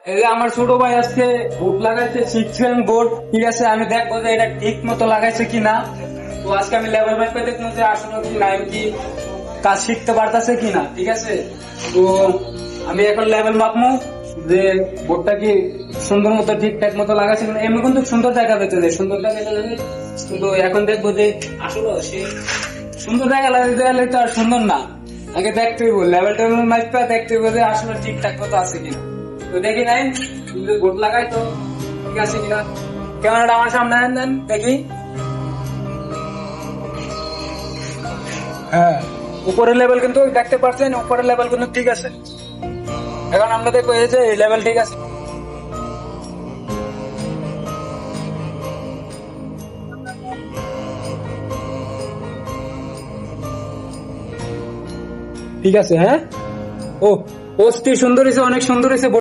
এই যে আমার ছোট ভাই আজকে বোর্ড লাগাইছে, শিখছেন বোর্ড, ঠিক আছে। আমি দেখবো যে এটা ঠিক মতো লাগাইছে কিনা। তো আজকে আমি লেভেল মাইপে দেখবো যে আসলে কি না, আমি কি কাজ শিখতে পারতেছে কিনা, ঠিক আছে। তো আমি এখন লেভেল মাপমু যে বোর্ডটা কি সুন্দর মতো ঠিকঠাক মতো লাগাচ্ছে কিনা। এমনি কিন্তু সুন্দর দেখা যেতে যায়, সুন্দর দেখা যাবে, কিন্তু এখন দেখবো যে আসলে সে সুন্দর দেখা লাগে তো আর সুন্দর না। আগে দেখতে হইব লেভেল টেবিল মাইপা, দেখতে হইব যে আসলে ঠিকঠাক মতো আছে কিনা। তো দেখি নাই যদি বোর্ড লাগাই তো ঠিক আছে কিনা। ক্যামেরাটা আমার সামনে আনেন দেন দেখি। হ্যাঁ, উপরের লেভেল কিন্তু দেখতে পাচ্ছেন, উপরের লেভেল কিন্তু ঠিক আছে। এখন আমরা দেখবো এই যে এই লেভেল ঠিক আছে। ঠিক আছে, হ্যাঁ। ও, পোস্টটি সুন্দর হয়েছে, অনেক সুন্দর হয়েছে।